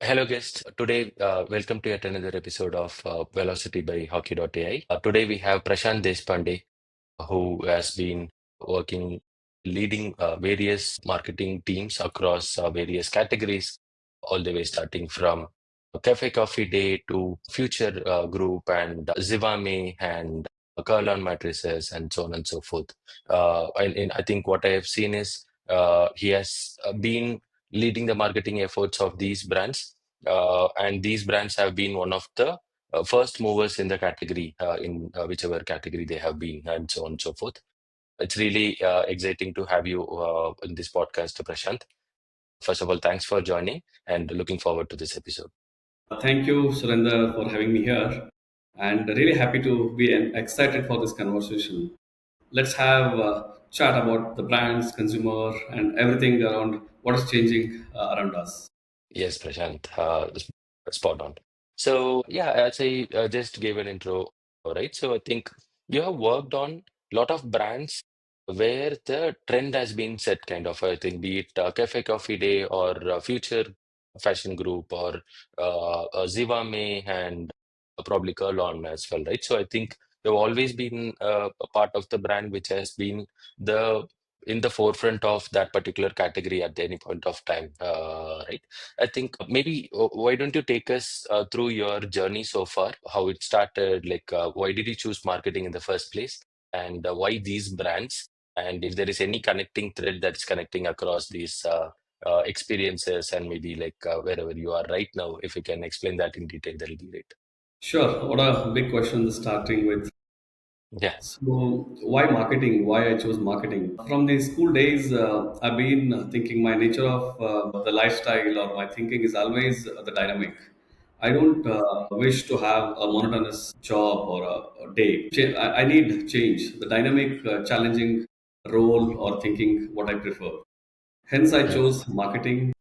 Hello, guests. Today, welcome to yet another episode of Velocity by Hawky.ai. Today, we have Prashantt Deshpande, who has been working, leading various marketing teams across various categories, all the way starting from Café Coffee Day to Future Group and Zivame and Kurlon mattresses and so on and so forth. And I think what I have seen is he has been leading the marketing efforts of these brands, and these brands have been one of the first movers in the category, in whichever category they have been, and so on and so forth. It's really exciting to have you in this podcast, Prashantt. First of all, thanks for joining and looking forward to this episode. Thank you, Surendra, for having me here, and really happy to be excited for this conversation. Let's have a chat about the brands, consumer, and everything around what is changing around us. Yes, Prashant, spot on. So, yeah, as I just gave an intro, right? So, I think you have worked on a lot of brands where the trend has been set, kind of. I think, be it Cafe Coffee Day or Future Fashion Group or Zivame and probably Kurlon as well, right? So, I think you've always been a part of the brand which has been the in the forefront of that particular category at any point of time, right? I think maybe why don't you take us through your journey so far, how it started, like why did you choose marketing in the first place, and why these brands, and if there is any connecting thread that's connecting across these experiences and maybe like wherever you are right now, if you can explain that in detail, that'll be great. Sure. What a big question starting with. Yeah. So, why marketing? Why I chose marketing? From the school days, I've been thinking my nature of the lifestyle or my thinking is always the dynamic. I don't wish to have a monotonous job or a day. I need change, the dynamic, challenging role or thinking what I prefer. Hence, I Mm, chose marketing.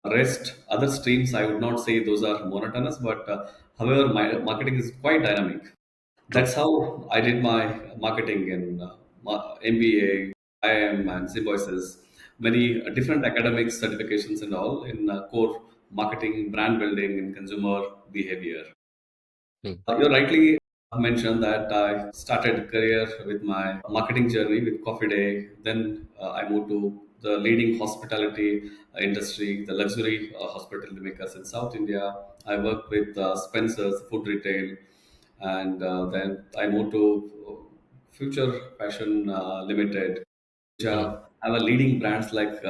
Rest, other streams, I would not say those are monotonous, but however, my marketing is quite dynamic. true. That's how I did my marketing in MBA, IIM, and Symbiosis. Many different academic certifications and all in core marketing, brand building, and consumer behavior. Mm, You rightly mentioned that I started career with my marketing journey with Coffee Day. Then I moved to the leading hospitality industry, the luxury hospitality makers in South India. I worked with Spencer's food retail, and then I moved to Future Fashion Limited, which mm, have a leading brands like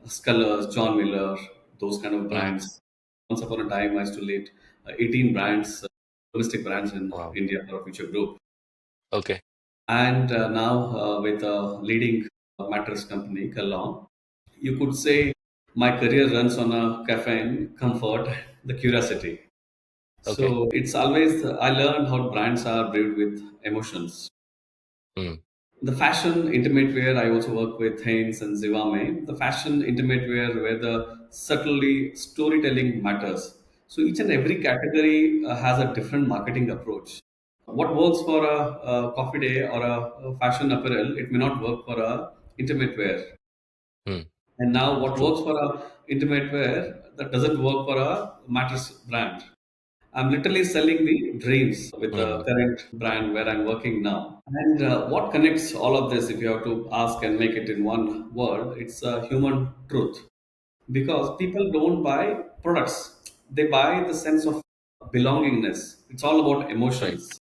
Scullers, John Miller, those kind of mm. brands. Once upon a time, I used to lead 18 brands, domestic brands in Wow. India for a Future Group. Okay. And now with a leading mattress company, Kurlon, you could say my career runs on a caffeine, comfort, the curiosity. Okay. So it's always, I learned how brands are brewed with emotions. Mm, The fashion intimate wear, I also work with Hanes and Zivame. The fashion intimate wear where the subtly storytelling matters. So each and every category has a different marketing approach. What works for a coffee day or a fashion apparel, it may not work for a intimate wear. mm. And now what True. works for a intimate wear that doesn't work for a mattress brand. I'm literally selling the dreams with the Mm, current brand where I'm working now. And what connects all of this, if you have to ask and make it in one word, it's a human truth. Because people don't buy products, they buy the sense of belongingness. It's all about right. emotions.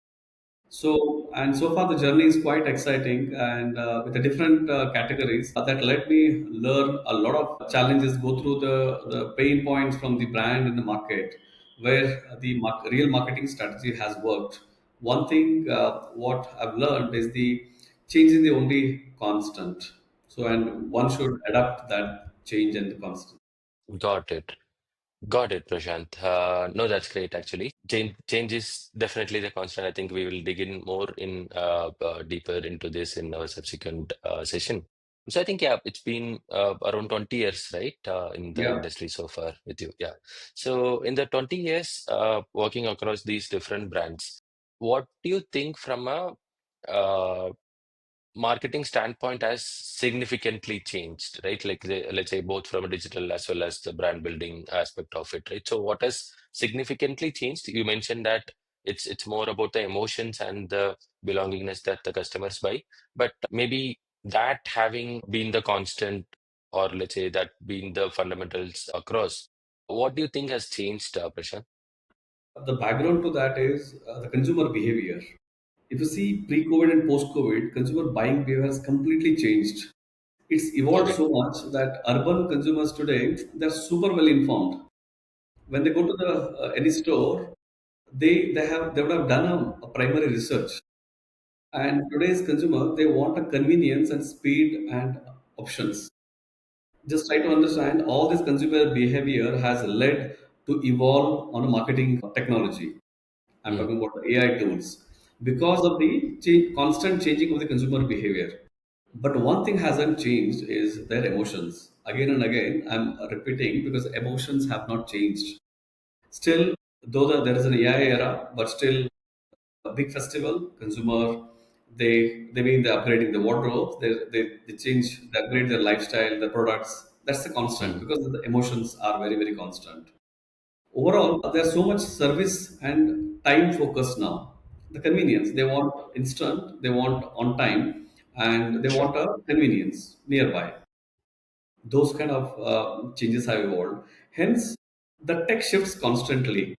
So, and so far the journey is quite exciting and with the different categories that let me learn a lot of challenges, go through the pain points from the brand in the market where the real marketing strategy has worked. One thing, what I've learned is the change is the only constant. So, and one should adapt that change and the constant. Got it. Got it, Prashant. No, that's great, actually. Change is definitely the constant. I think we will dig in more in deeper into this in our subsequent session. So I think, yeah, it's been around 20 years, right, in the Yeah. industry so far with you. Yeah. So in the 20 years working across these different brands, what do you think from a marketing standpoint has significantly changed, right? Like let's say both from a digital as well as the brand building aspect of it, right? So what has significantly changed? You mentioned that it's more about the emotions and the belongingness that the customers buy, but maybe that having been the constant, or let's say that being the fundamentals across, what do you think has changed, Prashant? The background to that is the consumer behavior. If you see pre-COVID and post-COVID, consumer buying behavior has completely changed. It's evolved Okay. so much that urban consumers today, they're super well informed. When they go to the any store, they would have done a primary research. And today's consumer, they want a convenience and speed and options. Just try to understand all this consumer behavior has led to evolve on a marketing technology. I'm Mm, talking about the AI tools because of the constant changing of the consumer behavior. But one thing hasn't changed is their emotions. Again and again, I'm repeating because emotions have not changed. Still, though there is an AI era, but still a big festival, consumer, they mean they're upgrading the wardrobe, they change, they upgrade their lifestyle, their products. That's the constant mm, because the emotions are very, very constant. Overall, there's so much service and time focus now. The convenience, they want instant, they want on time, and they sure. want a convenience nearby. Those kind of changes have evolved. Hence, the tech shifts constantly,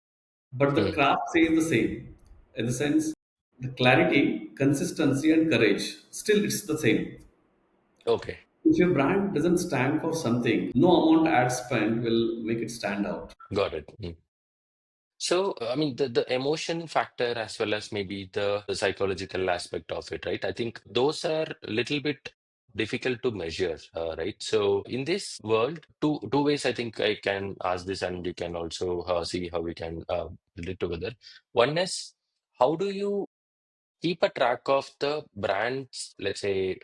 but the Mm, craft stays the same. In the sense, the clarity, consistency, and courage still it's the same. okay. If your brand doesn't stand for something, no amount ad spend will make it stand out. Got it. Mm. So, I mean, the emotion factor as well as maybe the psychological aspect of it, right? I think those are a little bit difficult to measure, right? So, in this world, two ways I think I can ask this, and you can also see how we can build it together. One is, how do you keep a track of the brand's, let's say,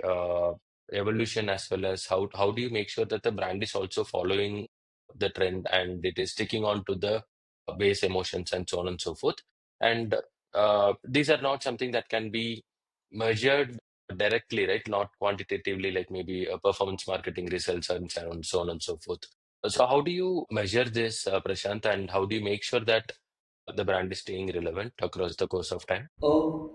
evolution, as well as how do you make sure that the brand is also following the trend and it is sticking on to the base emotions and so on and so forth. And these are not something that can be measured directly, right? Not quantitatively, like maybe performance marketing results and so on and so forth. So how do you measure this, Prashant, and how do you make sure that the brand is staying relevant across the course of time?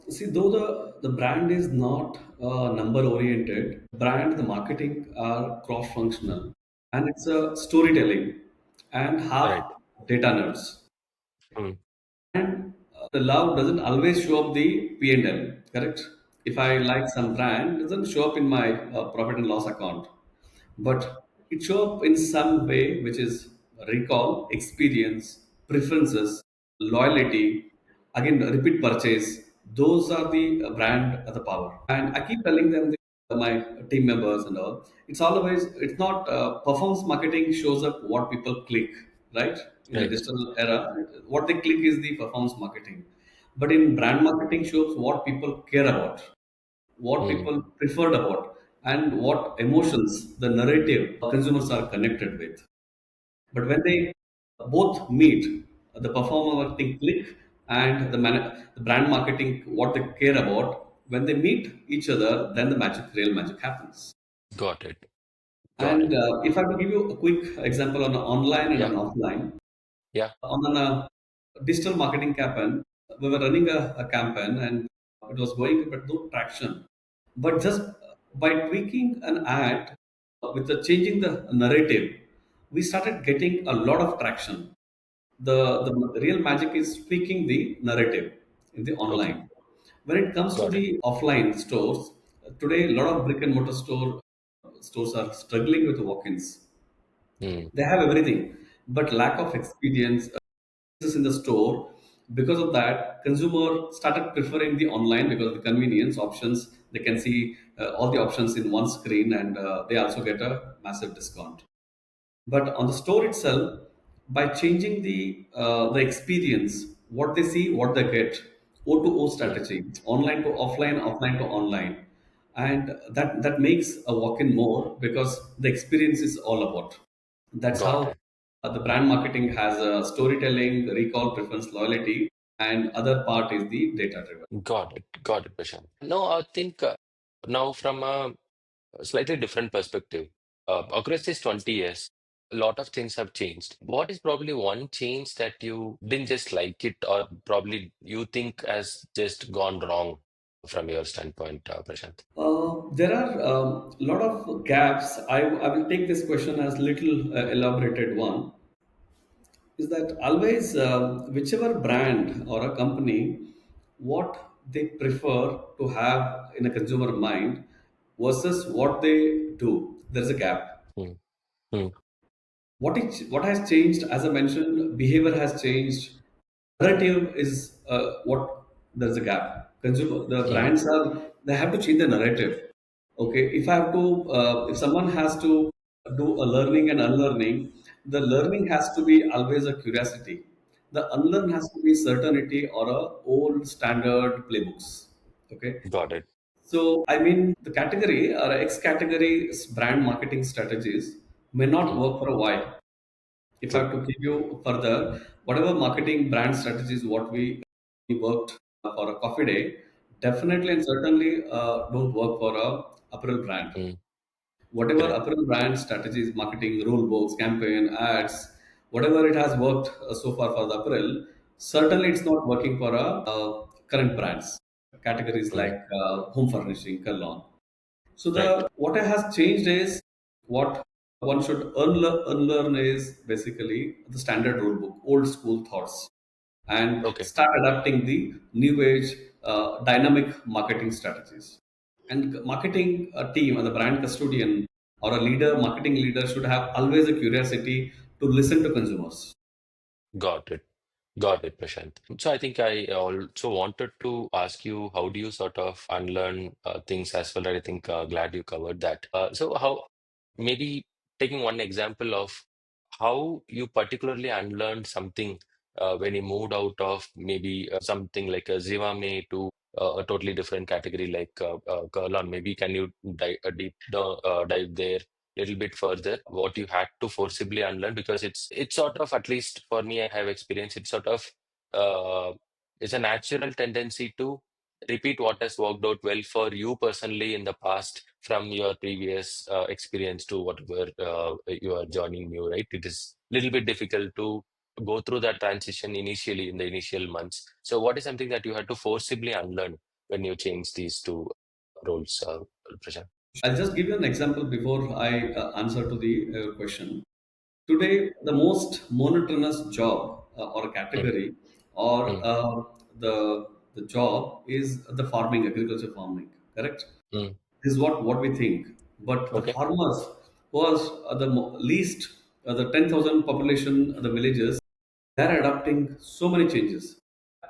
See, though the brand is not number oriented, brand, the marketing are cross functional and it's a storytelling and Right. half data nerds. Mm, And the love doesn't always show up the P&L, correct? If I like some brand, it doesn't show up in my profit and loss account, but it show up in some way, which is recall, experience, preferences, loyalty, again repeat purchase. Those are the brand the power. And I keep telling them, my team members and all, it's always, it's not performance marketing shows up what people click, right? In the right. digital era, what they click is the performance marketing, but in brand marketing shows what people care about, what Mm, people preferred about, and what emotions, the narrative consumers are connected with. But when they both meet, the performer marketing click and the brand marketing, what they care about, when they meet each other, then the magic, real magic happens. got it. Got And it. if I have to give you a quick example on an online and an Yeah. offline, Yeah. on a digital marketing campaign, we were running a campaign and it was going, but no traction. But just by tweaking an ad with the changing the narrative, we started getting a lot of traction. The real magic is tweaking the narrative in the Okay. online. When it comes to Got it. the offline stores, today a lot of brick and mortar stores are struggling with walk-ins. Mm, They have everything, but lack of experience in the store. Because of that, consumer started preferring the online because of the convenience options. They can see all the options in one screen, and they also get a massive discount. But on the store itself, by changing the experience, what they see, what they get, O2O mm, strategy, online to offline, offline to online, and that makes a walk-in more because the experience is all about. That's got how it. the brand marketing has storytelling, recall, preference, loyalty, and other part is the data driven. Got it. Got it, Prashant. No, I think Now, from a slightly different perspective, across these 20 years, a lot of things have changed. What is probably one change that you didn't just like it, or probably you think has just gone wrong from your standpoint, Prashant? There are a lot of gaps. I will take this question as little elaborated one. Is that always whichever brand or a company, what they prefer to have in a consumer mind versus what they do, there's a gap. Mm, mm, What has changed, as I mentioned, behavior has changed. Narrative is what there's a gap. Consumer, the mm, brands are, they have to change the narrative. Okay, if I have to, if someone has to do a learning and unlearning, the learning has to be always a curiosity. The unlearn has to be certainty or a old standard playbooks. Okay, got it. so I mean the category or X category brand marketing strategies may not Mm, work for a while. If I true. have to give you further, whatever marketing brand strategies what we worked for a coffee day, definitely and certainly don't work for a apparel brand. Mm, Whatever correct. apparel brand strategies, marketing, rule books, campaign, ads, whatever it has worked so far for the apparel, certainly it's not working for current brands categories Mm, like home furnishing, Kurlon. So right. the what has changed is what one should unlearn is basically the standard rule book, old school thoughts, and Okay. start adapting the new age dynamic marketing strategies. And marketing team or the brand custodian or a leader, marketing leader should have always a curiosity to listen to consumers. Got it. Got it, Prashant. So I think I also wanted to ask you, how do you sort of unlearn things as well? I think glad you covered that. So how maybe taking one example of how you particularly unlearned something when you moved out of maybe something like a Zivame to a totally different category like Kurlon. Maybe can you dive there a little bit further? What you had to forcibly unlearn, because it's sort of, at least for me, I have experience. It's sort of uh, it's a natural tendency to repeat what has worked out well for you personally in the past from your previous experience to whatever you are joining new, right? It is a little bit difficult to go through that transition initially in the initial months. So, what is something that you had to forcibly unlearn when you change these two roles, Prashant? I'll just give you an example before I answer to the question. Today, the most monotonous job or Mm, category or mm, the job is the farming, agriculture farming. Correct? mm. This is what we think. But the Okay. farmers was the least, the 10,000 population, the villages, they're adopting so many changes,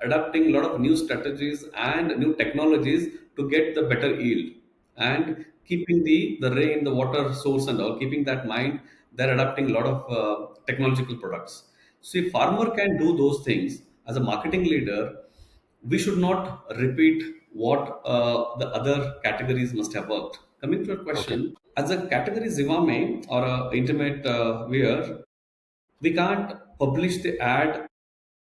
adapting a lot of new strategies and new technologies to get the better yield and keeping the rain, the water source and all, keeping that mind, they're adapting a lot of technological products. So if farmer can do those things as a marketing leader, we should not repeat what the other categories must have worked. Coming to your Okay. question, as a category Zivame or a intimate wear, we can't publish the ad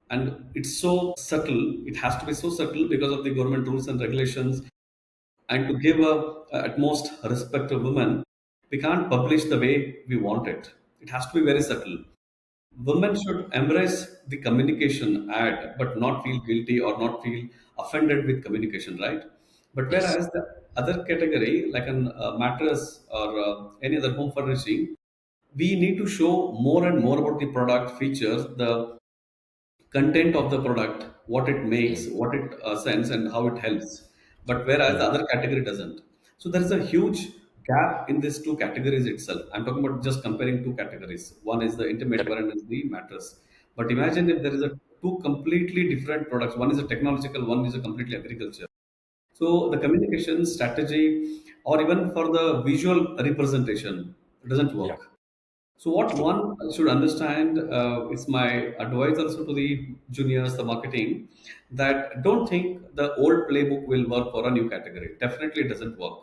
and it's so subtle. It has to be so subtle because of the government rules and regulations. And to give a utmost respect to women, we can't publish the way we want it. It has to be very subtle. Women should embrace the communication ad, but not feel guilty or not feel offended with communication, right? But Yes. whereas the other category, like an mattress or any other home furnishing, we need to show more and more about the product features, the content of the product, what it makes, Mm, what it sends, and how it helps. But whereas the mm. other category doesn't. So there is a huge gap in these two categories itself. I'm talking about just comparing two categories. One is the intimate wear Correct. and is the mattress. But imagine if there is a two completely different products. One is a technological, one is a completely agriculture. So the communication strategy, or even for the visual representation, it doesn't Yeah. work. So what True. one should understand is my advice also to the juniors, the marketing, that don't think the old playbook will work for a new category. Definitely it doesn't work.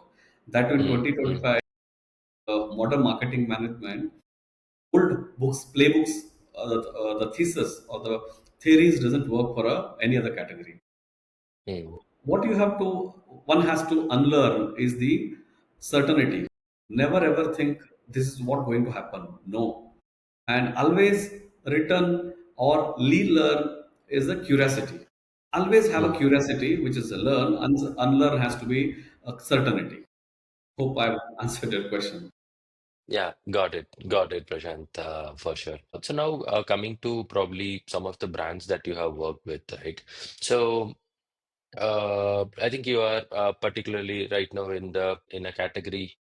That in Mm, mm, 2025, modern marketing management, old books, playbooks, the thesis or the theories doesn't work for any other category. mm. what you have to one has to unlearn is the certainty. Never ever think this is what going to happen. No. And always return or learn is the curiosity. Always have a Mm. curiosity, which is a learn. Unlearn has to be a certainty. Hope I've answered your question. Yeah, got it, Prashant, for sure. So now coming to probably some of the brands that you have worked with, right? So I think you are particularly right now in a category.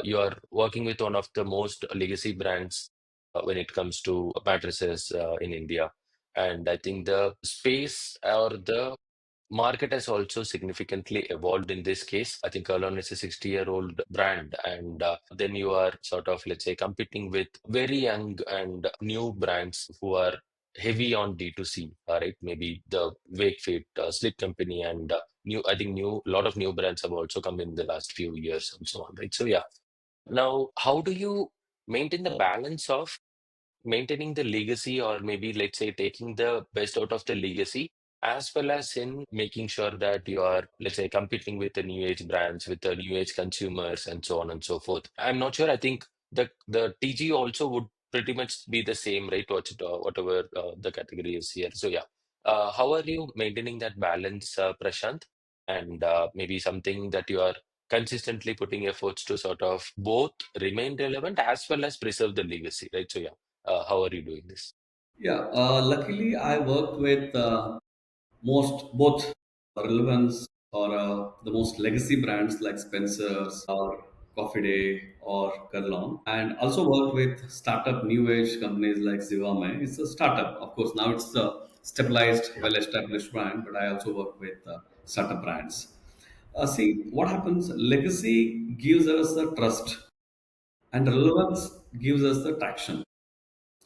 You are working with one of the most legacy brands when it comes to mattresses in India, and I think the space or the market has also significantly evolved in this case. I think Kurlon is a 60-year-old brand, and then you are sort of, let's say, competing with very young and new brands who are heavy on D2C, right? Maybe the Wakefit, Sleep Company, and I think a lot of new brands have also come in the last few years and so on, right? So, yeah. Now, how do you maintain the balance of maintaining the legacy, or maybe let's say taking the best out of the legacy, as well as in making sure that you are, let's say, competing with the new age brands, with the new age consumers, and so on and so forth? I'm not sure. I think the TG also would pretty much be the same, right? Whatever the category is here. So yeah, how are you maintaining that balance, Prashant? And maybe something that you are consistently putting efforts to sort of both remain relevant as well as preserve the legacy, right? So yeah, how are you doing this? Yeah, luckily I worked with most both relevance or the most legacy brands like Spencer's or Coffee Day or Kurlon, and also worked with startup new age companies like Zivame. It's a startup, of course. Now it's a stabilized, Yeah. well-established brand, but I also work with startup brands. See what happens. Legacy gives us the trust, and relevance gives us the traction.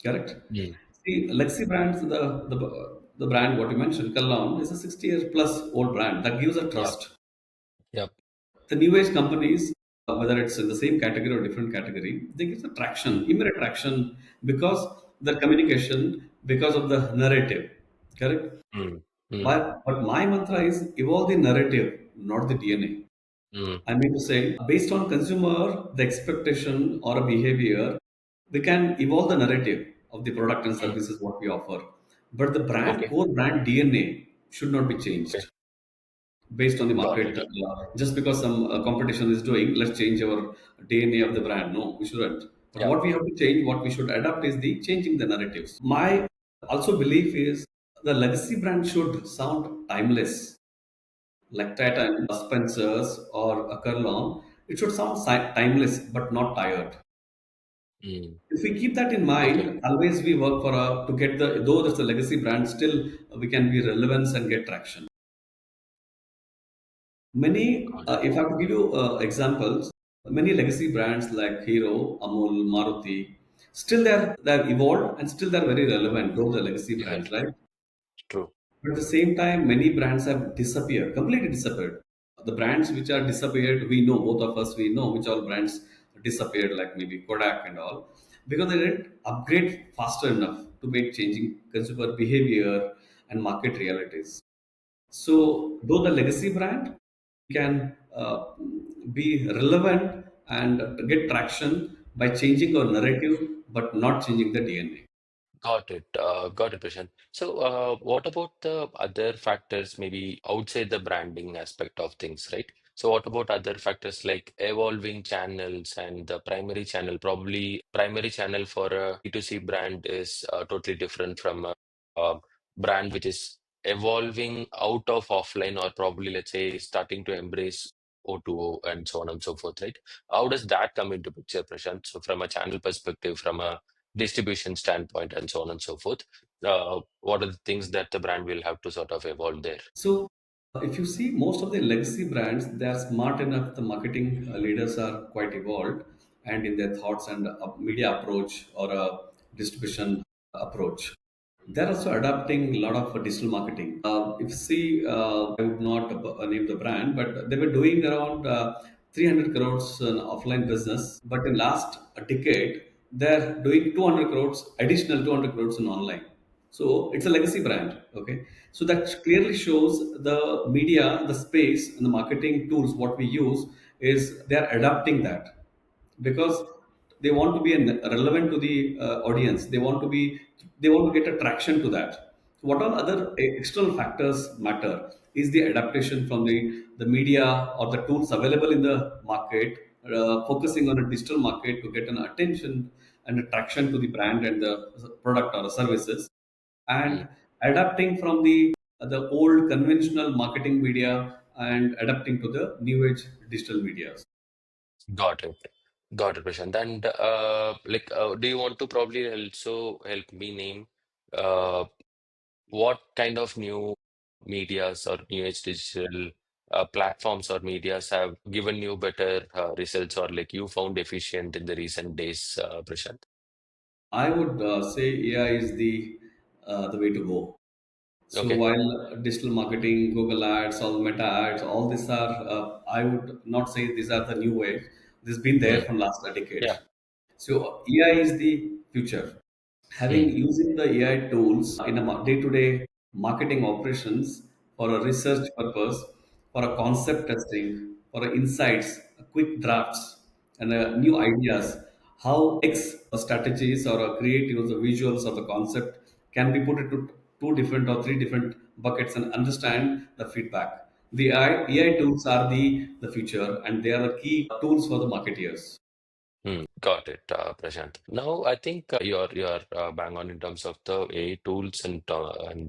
Correct. Mm. See, Lexi brands, the brand what you mentioned, Kallam, is a 60 years plus old brand that gives a Yeah. trust. Yeah. The new age companies, whether it's in the same category or different category, they give the traction, immediate traction because the communication, because of the narrative. Correct. Mm. Mm. But my mantra is evolve the narrative, not the DNA. Mm. I mean to say, based on consumer, the expectation or a behavior, we can evolve the narrative of the product and Mm. services what we offer. But the Okay. core brand DNA should not be Okay. changed based on the Got market. it. Just because some competition is doing, let's change our DNA of the brand. No, we shouldn't. But Yeah. what we have to change, what we should adapt is the changing the narratives. My also belief is the legacy brand should sound timeless, like Titan, Spencer's, or a Kurlon. It should sound timeless but not tired. Mm. If we keep that in Okay. mind, always we work for to get the though there's a legacy brand, still we can be relevance and get traction. Many, Got it. if I have to give you examples, many legacy brands like Hero, Amul, Maruti, still they're evolved and still they're very relevant. Those are legacy Yeah. brands, right? True. But at the same time, many brands have disappeared, completely disappeared. The brands which are disappeared, we know, both of us, we know which all brands disappeared, like maybe Kodak and all, because they didn't upgrade faster enough to make changing consumer behavior and market realities. So, though the legacy brand can be relevant and get traction by changing our narrative, but not changing the DNA. Got it. Got it, Prashant. So, what about the other factors, maybe outside the branding aspect of things, right? So, what about other factors like evolving channels and the primary channel? Probably primary channel for a B2C brand is totally different from a brand which is evolving out of offline, or probably, let's say, starting to embrace O2O and so on and so forth, right? How does that come into picture, Prashant? So, from a channel perspective, from a distribution standpoint, and so on and so forth. What are the things that the brand will have to sort of evolve there? So, if you see most of the legacy brands, they are smart enough. The marketing leaders are quite evolved and in their thoughts and media approach or distribution approach. They're also adapting a lot of digital marketing. If you see, I would not name the brand, but they were doing around 300 crores in offline business. But in last a decade, they're doing 200 crores, additional 200 crores in online. So it's a legacy brand. Okay. So that clearly shows the media, the space, and the marketing tools what we use is they are adapting that, because they want to be relevant to the audience. They want to get a traction to that. So what all other external factors matter is the adaptation from the media or the tools available in the market, focusing on a digital market to get an attention and attraction to the brand and the product or the services, Mm. and adapting from the old conventional marketing media and adapting to the new age digital media. Got it. Got it, Prashant. And do you want to probably also help me name uh, what kind of new medias or new age digital platforms or medias have given you better results or like you found efficient in the recent days, Prashant? I would say AI is the way to go. So Okay. while digital marketing, Google Ads, all Meta Ads, all these are, I would not say these are the new wave. This has been there Mm. from last decade. Yeah. So AI is the future. Having Mm. using the AI tools in a day-to-day marketing operations for a research purpose, for a concept testing, for a insights, quick drafts, and new ideas, how X strategies or creatives or visuals or the concept can be put into two different or three different buckets and understand the feedback. The AI tools are the future, and they are the key tools for the marketeers. Got it, Prashant. Now, I think you're bang on in terms of the AI tools and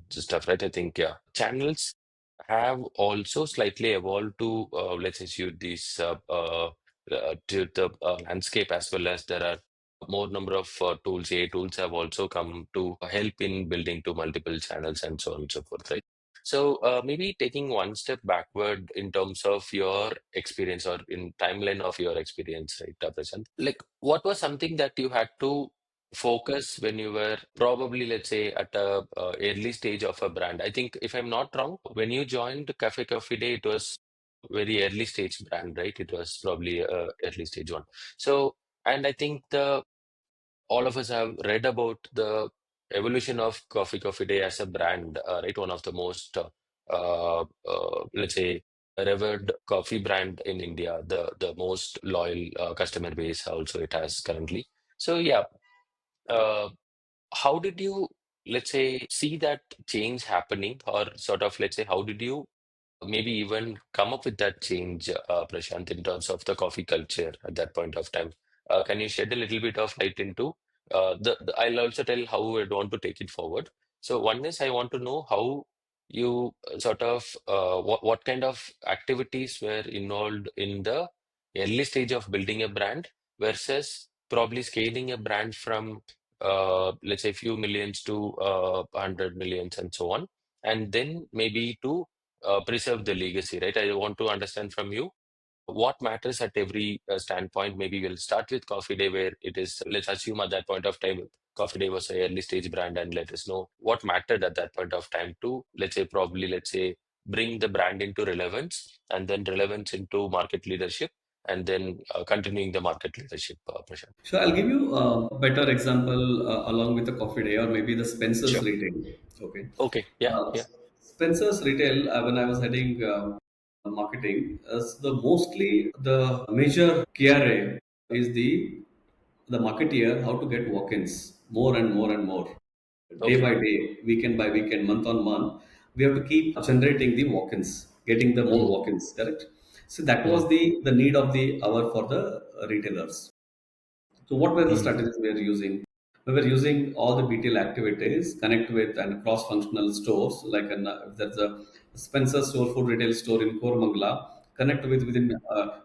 stuff, right? I think yeah, channels have also slightly evolved to let's say suit these to the landscape as well as there are more number of tools. AI tools have also come to help in building to multiple channels and so on and so forth, right? So maybe taking one step backward in terms of your experience or in timeline of your experience, right, Prashant? Like, what was something that you had to focus when you were probably, let's say, at a early stage of a brand? I think, if I'm not wrong, when you joined Cafe Coffee Day, it was very early stage brand, right? It was probably early stage one. So, and I think the all of us have read about the evolution of Coffee Day as a brand, right? One of the most, let's say, revered coffee brand in India, the most loyal customer base also it has currently. So yeah, uh, how did you, let's say, see that change happening, or sort of, let's say, how did you maybe even come up with that change, Prashant, in terms of the coffee culture at that point of time? Can you shed a little bit of light into I'll also tell how I'd want to take it forward. So one is I want to know how you sort of what kind of activities were involved in the early stage of building a brand versus probably scaling a brand from let's say few millions to 100 millions and so on, and then maybe to preserve the legacy, right? I want to understand from you what matters at every standpoint. Maybe we'll start with Coffee Day, where it is, let's assume at that point of time, Coffee Day was a early stage brand, and let us know what mattered at that point of time to, let's say, probably, let's say, bring the brand into relevance and then relevance into market leadership and then continuing the market leadership, Prashant. So I'll give you a better example along with the coffee day or maybe the Spencer's Sure. retail. Okay. Okay. Yeah. Uh, Yeah. Spencer's retail, when I was heading marketing, mostly the major KRA is the marketeer how to get walk-ins more and more and more, day Okay. by day, weekend by weekend, month on month. We have to keep generating the walk-ins, getting the more Mm, walk-ins, correct? So that was mm, the need of the hour for the retailers. So what were the mm. strategies we were using? We were using all the BTL activities, connect with and cross-functional stores, like if there's a Spencer store, food retail store in Kormangala, connect with within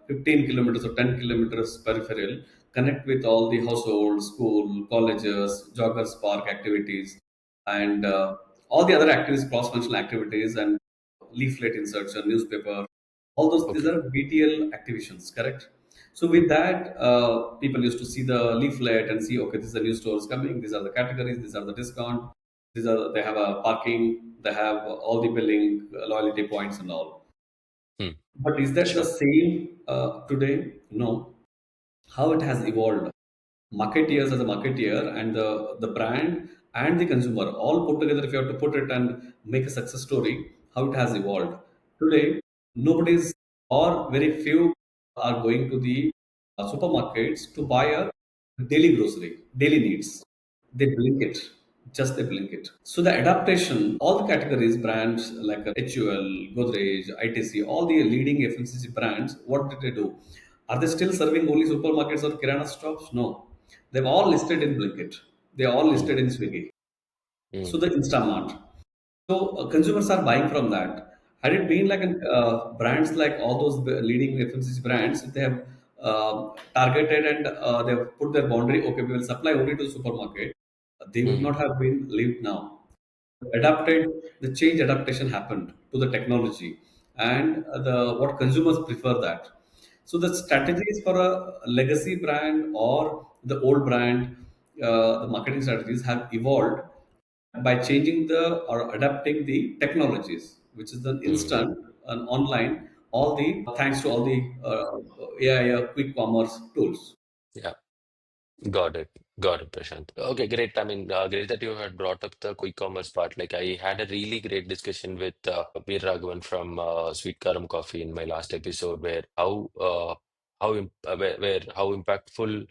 15 kilometers or 10 kilometers peripheral, connect with all the households, school, colleges, joggers park activities, and all the other activities, cross-functional activities, and leaflet insertion, newspaper, all those, these Okay. are BTL activations, correct? So with that, people used to see the leaflet and see, okay, this is the new stores coming. These are the categories. These are the discount. These are they have a parking. They have all the billing, loyalty points, and all. Mm, But is that the sure. same today? No. How it has evolved? Marketeers as a marketeer and the brand. and the consumer all put together, if you have to put it and make a success story, how it has evolved today. Nobody's, or very few, are going to the supermarkets to buy a daily grocery, daily needs. They blink it, just they blink it. So the adaptation, all the categories, brands like HUL, Godrej, ITC, all the leading FMCG brands, what did they do? Are they still serving only supermarkets or kirana shops? No, they've all listed in Blinkit. They all listed Mm, in Swiggy. So mm, the Instamart. So consumers are buying from that. Had it been like brands like all those leading FMCG brands, they have targeted and they have put their boundary. Okay, we will supply only to supermarket. They would mm, not have been lived now. Adapted, the change adaptation happened to the technology, and the what consumers prefer that. So the strategies for a legacy brand or the old brand, the marketing strategies have evolved by changing the or adapting the technologies, which is the mm. instant and online, all the thanks to all the AI quick commerce tools. Yeah. Got it. Got it, Prashant. Okay, great. I mean, great that you had brought up the quick commerce part. Like, I had a really great discussion with Veer Raghavan from Sweet Karam Coffee in my last episode, where how impactful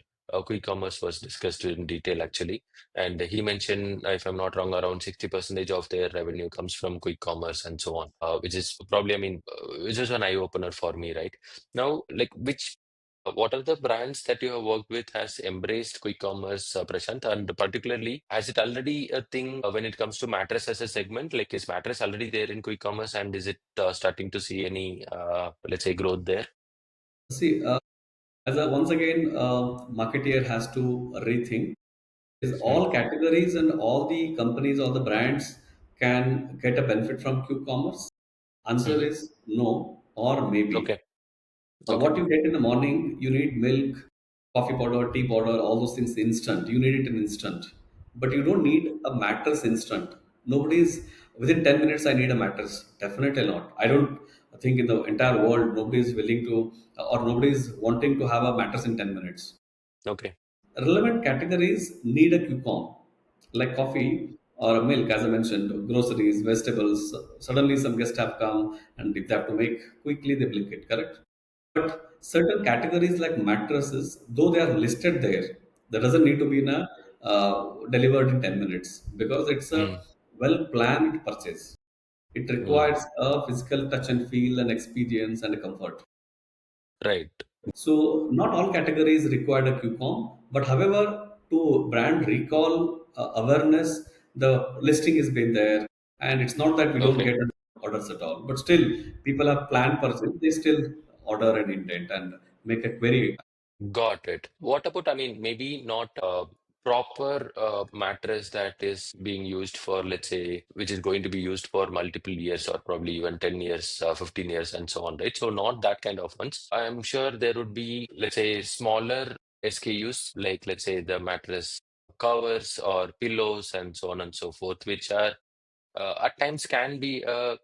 quick commerce was discussed in detail actually. And he mentioned, if I'm not wrong, around 60% of their revenue comes from quick commerce and so on, which is probably, I mean, which is an eye opener for me, right? Now, like, which what are the brands that you have worked with has embraced quick commerce, Prashant? And particularly, has it already a thing when it comes to mattress as a segment? Like, is mattress already there in quick commerce, and is it starting to see any, let's say, growth there? See, as a once again, marketeer has to rethink. Is Mm, all categories and all the companies, all the brands can get a benefit from quick commerce? Answer hmm. is no or maybe. Okay. Okay. What you get in the morning, you need milk, coffee powder, tea powder, all those things instant. You need it in instant. But you don't need a mattress instant. Nobody's within 10 minutes, I need a mattress. Definitely not. I don't think in the entire world, nobody is willing to, or nobody is wanting to have a mattress in 10 minutes. Okay. Relevant categories need a QCOM, like coffee or milk, as I mentioned, groceries, vegetables. Suddenly, some guests have come, and if they have to make quickly, they blink it, correct? But certain categories like mattresses, though they are listed there, that doesn't need to be in a delivered in 10 minutes because it's a Mm, well planned purchase. It mm. requires a physical touch and feel and experience and comfort. Right. So not all categories required a QCOM, but however, to brand recall awareness, the listing has been there, and it's not that we don't Okay. get orders at all. But still, people have planned purchase; they still order an intent and make a query. Got it. What about, I mean, maybe not proper mattress that is being used for, let's say, which is going to be used for multiple years or probably even 10 years, 15 years, and so on, right? So, not that kind of ones. I am sure there would be, let's say, smaller SKUs, like, let's say, the mattress covers or pillows and so on and so forth, which are at times can be a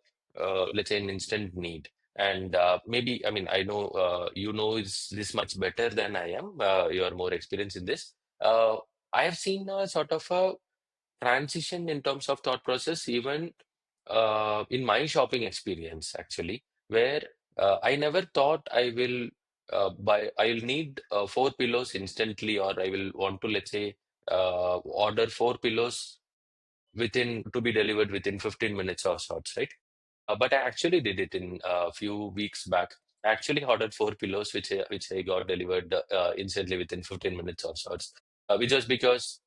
let's say an instant need. And maybe, I mean, I know you know is this much better than I am. You are more experienced in this. uh, I have seen a sort of a transition in terms of thought process even in my shopping experience actually, where I never thought I will I'll need four pillows instantly, or I will want to, let's say, order four pillows within to be delivered within 15 minutes or sorts, right? But I actually did it in a few weeks back. I actually ordered four pillows, which I got delivered instantly within 15 minutes or sorts, which was because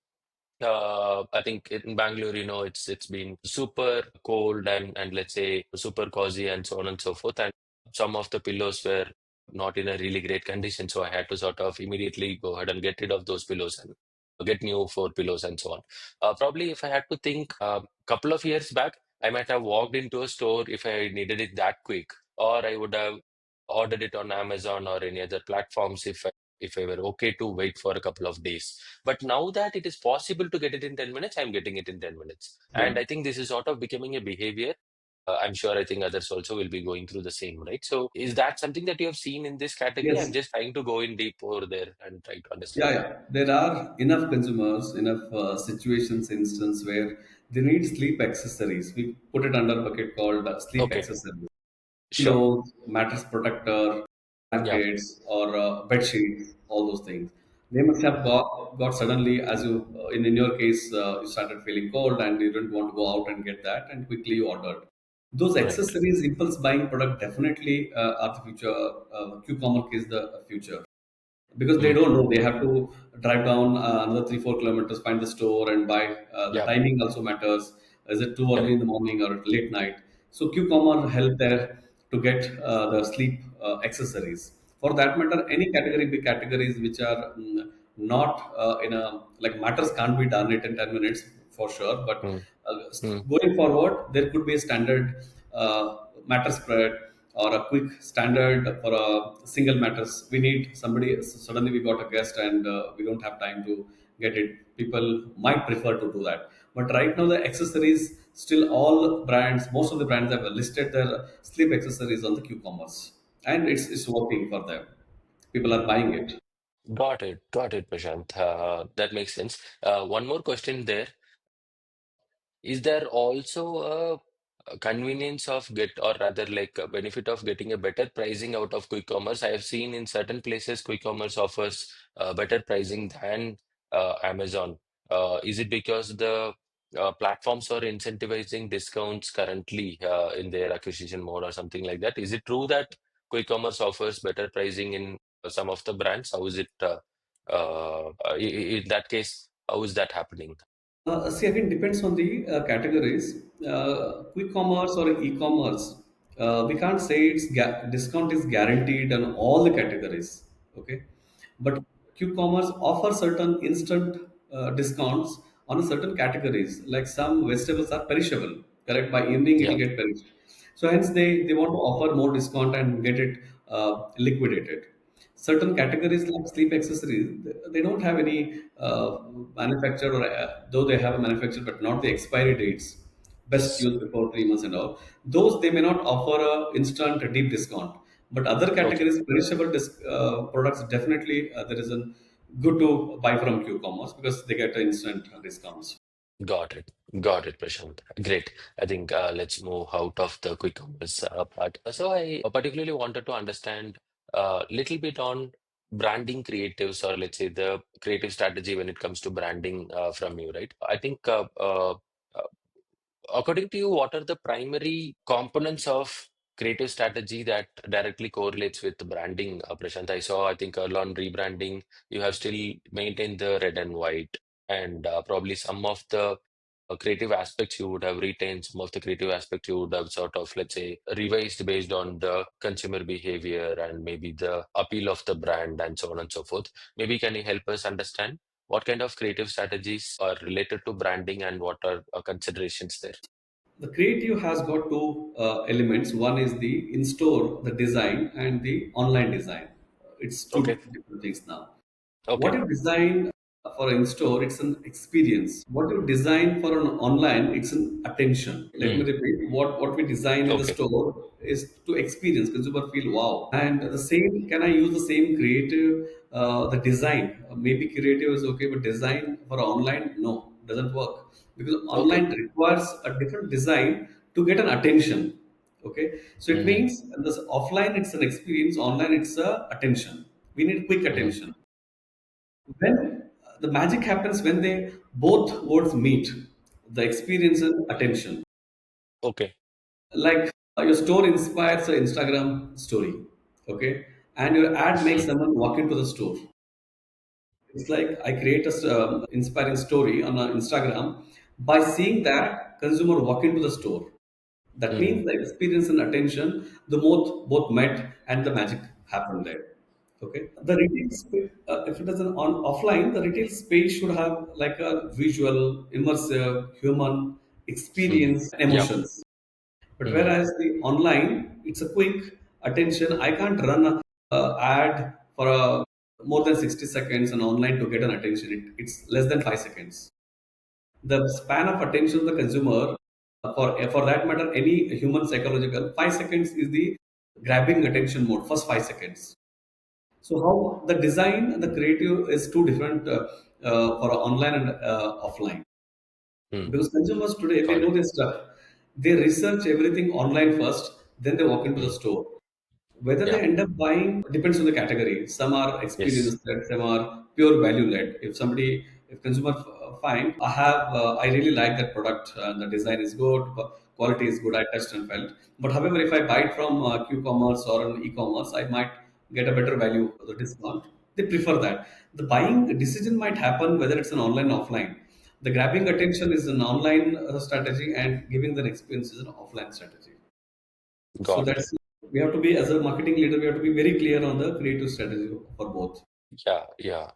I think in Bangalore, it's been super cold and let's say super cozy and so on and so forth. And some of the pillows were not in a really great condition, so I had to sort of immediately go ahead and get rid of those pillows and get new four pillows and so on. Probably if I had to think a couple of years back, I might have walked into a store if I needed it that quick, or I would have ordered it on Amazon or any other platforms if I were okay to wait for a couple of days. But now that it is possible to get it in 10 minutes, I'm getting it in 10 minutes. Yeah. And I think this is sort of becoming a behavior. I'm sure I think others also will be going through the same, right? So is that something that you have seen in this category? I'm Yes. just trying to go in deep over there and try to Yeah, understand. yeah. There are enough consumers, enough situations, instance where they need sleep accessories. We put it under a bucket called sleep Okay, accessories. sure. Pillows, mattress protector, Yeah, blankets, or bed sheets, all those things. They must have got suddenly, as you, in your case, you started feeling cold and you didn't want to go out and get that, and quickly you ordered. Those right. accessories, impulse buying product definitely are the future. Q-commerce is the future because they Mm, don't know they have to drive down another 3-4 kilometers, find the store and buy. The yeah, timing also matters. Is it too early correct. in the morning or late night? So Q-commerce help there to get the sleep accessories. For that matter, any category, big categories which are not in a like matters can't be done it in 10 minutes for sure. But Mm, mm, going forward, there could be a standard matter spread or a quick standard for a single matters. We need somebody, suddenly we got a guest and we don't have time to get it. People might prefer to do that. But right now, the accessories, still all brands, most of the brands have listed their sleep accessories on the Q-commerce. And it's working for them. People are buying it. got it, Prashant. That makes sense. One more question there. Is there also a convenience of get, or rather like a benefit of getting a better pricing out of quick commerce? I have seen in certain places quick commerce offers better pricing than Amazon. Is it because the platforms are incentivizing discounts currently in their acquisition mode or something like that? Is it true that quick commerce offers better pricing in some of the brands? How is it in that case? How is that happening? See, again, depends on the categories. Quick commerce or e-commerce, we can't say discount is guaranteed on all the categories. Okay, but quick commerce offers certain instant discounts on certain categories. Like some vegetables are perishable. Correct, by evening it Yeah. will get perished. So hence they want to offer more discount and get it liquidated. Certain categories like sleep accessories, they don't have any manufacturer, or though they have a manufacturer, but not the expiry dates. Best Yes. use before 3 months and all. Those they may not offer a instant deep discount. But other Okay. categories, perishable products, definitely there is a good to buy from Q-commerce because they get instant discounts. Got it. Got it, Prashant. Great. I think let's move out of the quick commerce part. So I particularly wanted to understand a little bit on branding creatives, or let's say the creative strategy when it comes to branding from you, right? I think uh, according to you, what are the primary components of creative strategy that directly correlates with branding, Prashant? I saw, I think, Kurlon rebranding, you have still maintained the red and white, and probably some of the creative aspects you would have retained, some of the creative aspects you would have sort of, let's say, revised based on the consumer behavior and maybe the appeal of the brand and so on and so forth. Maybe can you help us understand what kind of creative strategies are related to branding and what are considerations there? The creative has got two elements. One is the in-store, the design, and the online design. It's Okay. two different things now. What Okay. you design for in-store, it's an experience. What you design for an online, it's an attention. Let me Mm. repeat. What we design in the Okay. store is to experience. Consumer feel wow. And the same, can I use the same creative, the design? Maybe creative is okay, but design for online, no, doesn't work because Okay. online requires a different design to get an attention. Okay, so it Hmm. means this offline it's an experience, online it's a attention. We need quick Hmm. attention. When the magic happens when they both words meet, the experience and attention. Okay. Like your store inspires an Instagram story, okay, and your ad makes someone walk into the store. It's like I create a inspiring story on Instagram. By seeing that, consumer walk into the store. That Hmm. means the experience and attention, the both met, and the magic happened there. Okay. The retail space, if it is on offline, the retail space should have like a visual, immersive, human Hmm. experience, Yeah. emotions. But Hmm. whereas the online, it's a quick attention. I can't run a ad for more than 60 seconds and online to get an attention. It's less than 5 seconds. The span of attention of the consumer. For that matter, any human psychological 5 seconds is the grabbing attention mode. First 5 seconds. So how the design and the creative is two different for online and offline. Mm, Because consumers today they got know it. their stuff. They research everything online first, then they walk into the Mm, store. Whether they yeah. end up buying depends on the category. Some are Yes. experience led, some are pure value led. If consumer find, I really like that product, the design is good, quality is good, I touched and felt. But however, if I buy it from Q-commerce or an e-commerce, I might get a better value for the discount. They prefer that. The buying decision might happen whether it's an online or offline. The grabbing attention is an online strategy, and giving the experience is an offline strategy. So Got it. that's we have to be as a marketing leader, we have to be very clear on the creative strategy for both. Yeah, yeah.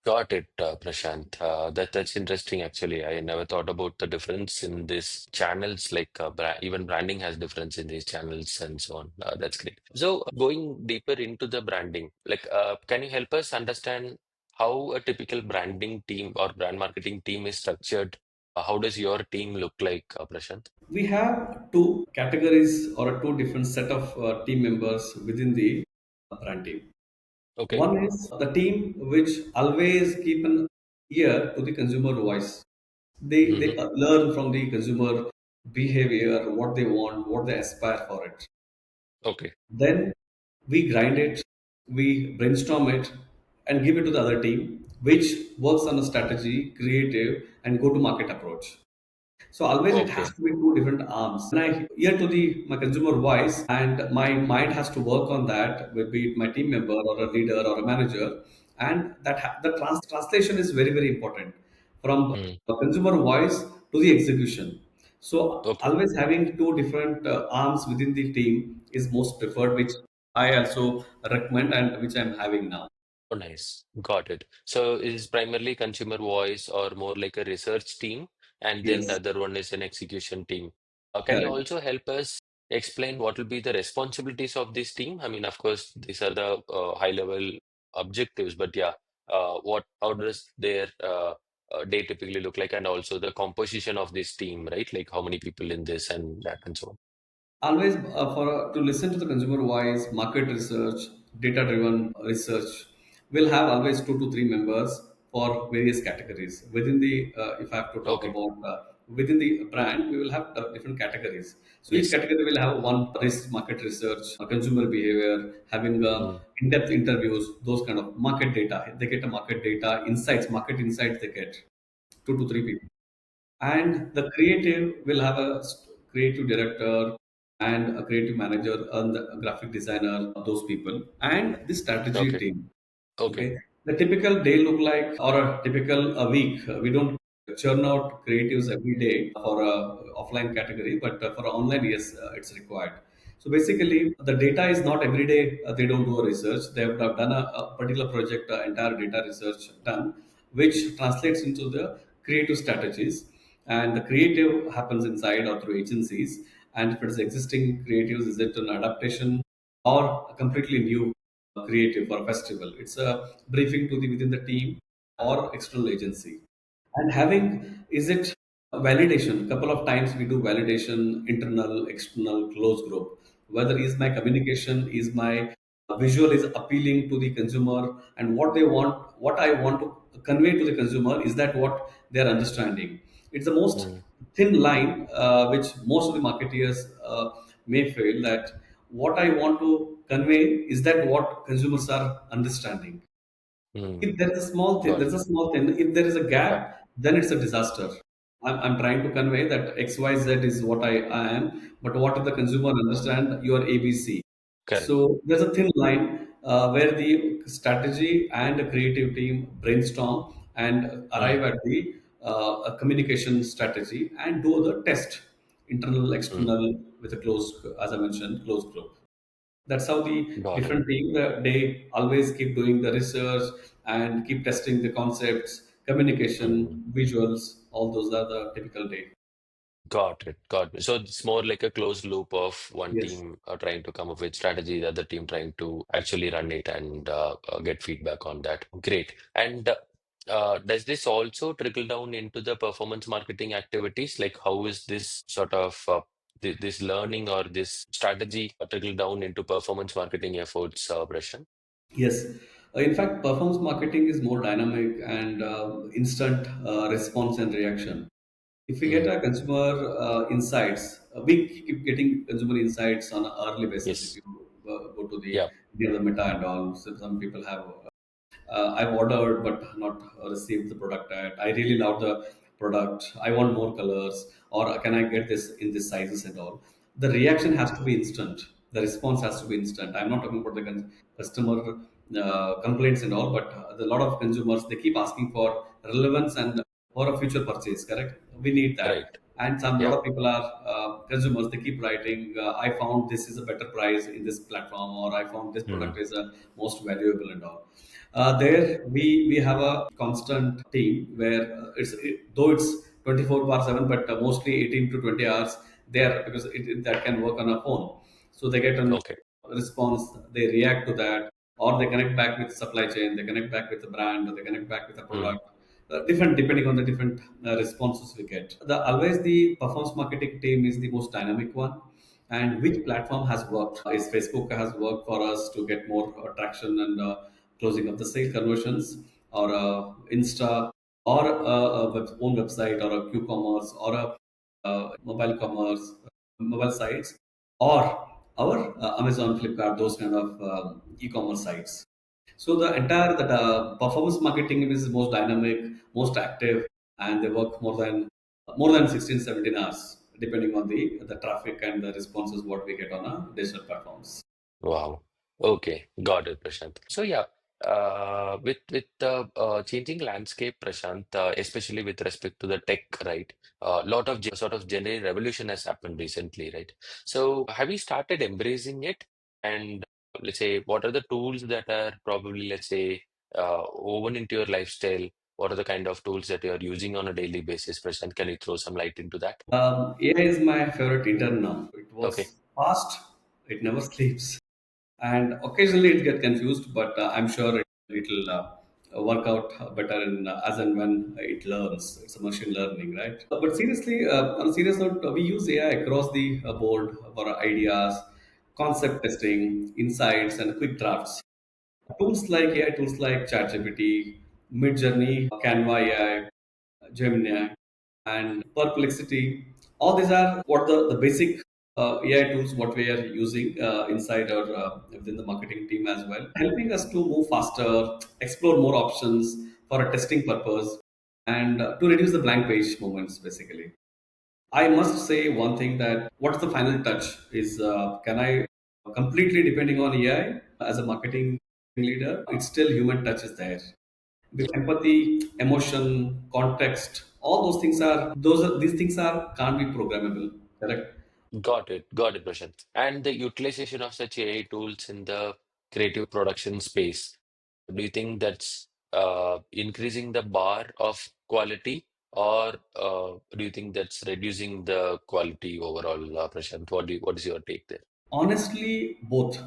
Got it, Prashant. That's interesting. Actually, I never thought about the difference in these channels. Like even branding has difference in these channels and so on. That's great. So, going deeper into the branding, like, can you help us understand how a typical branding team or brand marketing team is structured? How does your team look like, Prashant? We have two categories or a two different set of team members within the brand team. Okay. One is the team which always keep an ear to the consumer voice. They Hmm. learn from the consumer behavior, what they want, what they aspire for it. Okay. Then we grind it, we brainstorm it, and give it to the other team, which works on a strategy, creative, and go to market approach. So always it has Okay. to be two different arms. When I hear to the my consumer voice and my mind has to work on that, will be it my team member or a leader or a manager, and the translation is very very important from Mm. the consumer voice to the execution. So Okay. always having two different arms within the team is most preferred, which I also recommend and which I'm having now. Oh, nice. Got it. So is primarily consumer voice or more like a research team, and then the Yes, other one is an execution team. Can you correct. also help us explain what will be the responsibilities of this team? I mean, of course, these are the high-level objectives, but yeah, how does their day typically look like, and also the composition of this team, right? Like how many people in this and that and so on. Always for to listen to the consumer voice, market research, data driven research, we'll have always 2 to 3 members for various categories within the if I have to talk Okay. about within the brand, we will have different categories. So each Yes. category will have one market research, consumer behavior, having Mm. in-depth interviews, those kind of market data. They get a market data insights, market insights they get 2 to 3 people. And the creative will have a creative director and a creative manager and a graphic designer, those people, and the strategy Okay. team. Okay. Okay, the typical day look like, or a typical a week. We don't churn out creatives every day for a offline category, but for online, yes, it's required. So basically, the data is not every day. They don't do a research. They have done a particular project, entire data research done, which translates into the creative strategies. And the creative happens inside or through agencies. And if it's existing creatives, is it an adaptation or a completely new creative for a festival? It's a briefing to the within the team or external agency. And having, is it a validation? Couple of times we do validation, internal, external, close group. Whether is my communication, is my visual is appealing to the consumer, and what they want, what I want to convey to the consumer, is that what they are understanding? It's the most Mm. thin line which most of the marketeers may fail, that what I want to convey, is that what consumers are understanding. Mm. If there is a small thing, Got there's it. a small thing. If there is a Yeah. gap, then it's a disaster. I'm trying to convey that XYZ is what I am, but what if the consumer understand your ABC? Correct. So there's a thin line where the strategy and a creative team brainstorm and arrive Mm. at the a communication strategy and do the test, internal, Mm. external, with a closed, as I mentioned, closed group. That's how the Got it. different team they always keep doing the research and keep testing the concepts, Mm. communication, visuals. All those are the typical day. Got it. Got it. So it's more like a closed loop of one Yes. team trying to come up with strategy, the other team trying to actually run it and get feedback on that. Great. And does this also trickle down into the performance marketing activities? Like, how is this sort of this learning or this strategy trickle down into performance marketing efforts, Prashant? Yes. In fact, performance marketing is more dynamic and instant response and reaction. If we get Mm, a consumer insights, we keep getting consumer insights on an early basis. If yes. you go to Yeah. the Meta and all, so some people have I've ordered but not received the product. I really love the product. I want more colors, or can I get this in this sizes and all. The reaction has to be instant. The response has to be instant. I'm not talking about the customer complaints and all, but a lot of consumers they keep asking for relevance and for a future purchase. Correct? We need Right. that. And some lot Yeah. of people are consumers. They keep writing, "I found this is a better price in this platform," or "I found this product Mm, is a most valuable and all." There we have a constant team where though it's 24/7, but mostly 18 to 20 hours there because that can work on a phone. So they get a okay. response, they react to that, or they connect back with supply chain, they connect back with the brand, or they connect back with the Mm, product. Different depending on the different responses we get. The always the performance marketing team is the most dynamic one, and which platform has worked? Is Facebook has worked for us to get more traction and closing of the sale conversions, or Insta, or own website, or a Q-commerce, or a mobile commerce, mobile sites, or our Amazon, Flipkart, those kind of e-commerce sites. So the entire that performance marketing is most dynamic, most active, and they work more than 16, 17 hours, depending on the traffic and the responses what we get on a digital platforms. wow. Okay. Got it, Prashant. So yeah, with the changing landscape, Prashant, especially with respect to the tech, right? A lot of sort of general revolution has happened recently, right? So have you started embracing it? And let's say, what are the tools that are probably, let's say, woven into your lifestyle? What are the kind of tools that you're using on a daily basis, Prashant? Can you throw some light into that? AI is my favorite intern now. It Okay. works fast. It never sleeps, and occasionally it get confused, but I'm sure it'll work out better as and when it learns. It's a machine learning, right? But seriously, on a serious note, we use AI across the board for ideas, concept testing, insights, and quick drafts. Tools like AI tools like ChatGPT, Midjourney, Canva AI, Gemini, and Perplexity. All these are what the basic AI tools what we are using inside or within the marketing team as well, helping us to move faster, explore more options for a testing purpose, and to reduce the blank page moments basically. I must say one thing that what's the final touch is can I completely depending on AI as a marketing leader, it's still human touch is there with empathy, emotion, context. All these things are can't be programmable. Correct. Got it, Prashant. And the utilization of such AI tools in the creative production space, do you think that's increasing the bar of quality, or do you think that's reducing the quality overall, Prashant? What is your take there? Honestly, both.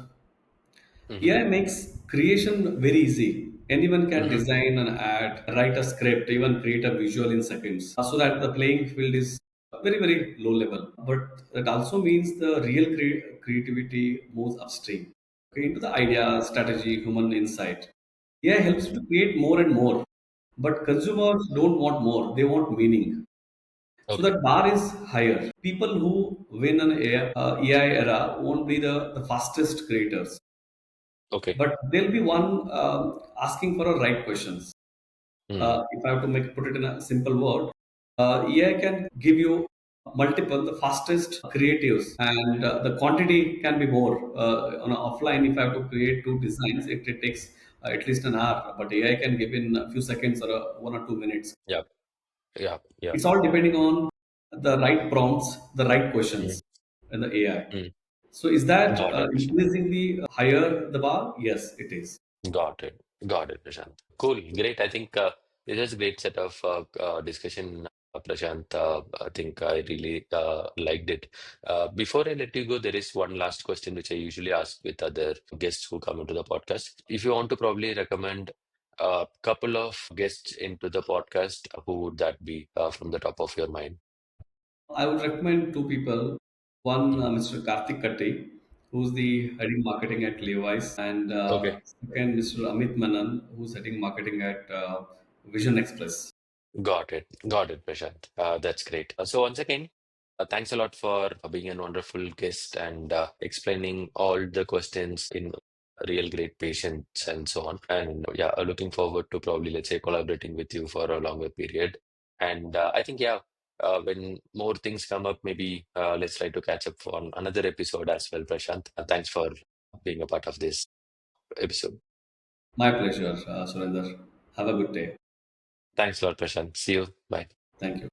Mm-hmm. AI makes creation very easy. Anyone can Mm-hmm. design an ad, write a script, even create a visual in seconds. So that the playing field is very, very low level. But that also means the real creativity moves upstream, okay, into the idea, strategy, human insight. AI helps to create more and more. But consumers don't want more, they want meaning. So Okay. that bar is higher. People who win an AI era won't be the fastest creators, Okay. but there'll be one asking for a right questions. Mm. If I have to make put it in a simple word, AI can give you multiple, the fastest creatives, and the quantity can be more. On a offline, if I have to create two designs, it takes at least an hour, but AI can give in a few seconds or 1 or 2 minutes. Yeah. Yeah. Yeah. It's all depending on the right prompts, the right Mm. questions in the AI. Mm. So is that Got it, Prashant. increasingly higher the bar? Yes, it is. Got it. Got it, Prashant. Cool. Great. I think this is a great set of discussion, Prashant. I think I really liked it. Before I let you go, there is one last question which I usually ask with other guests who come into the podcast. If you want to probably recommend a couple of guests into the podcast. Who would that be from the top of your mind? I would recommend two people. One, Mhm. Mr. Karthik Katti, who's the heading marketing at Levi's, and Okay. second, Mr. Amit Manan, who's heading marketing at Vision Express. Got it, Prashant. That's great. So once again, thanks a lot for being a wonderful guest and explaining all the questions in real great patience and so on. And yeah, looking forward to probably, let's say, collaborating with you for a longer period. And I think, yeah, when more things come up, maybe let's try to catch up on another episode as well, Prashant. Thanks for being a part of this episode. My pleasure, Surinder. Have a good day. Thanks a lot, Prashant. See you. Bye. Thank you.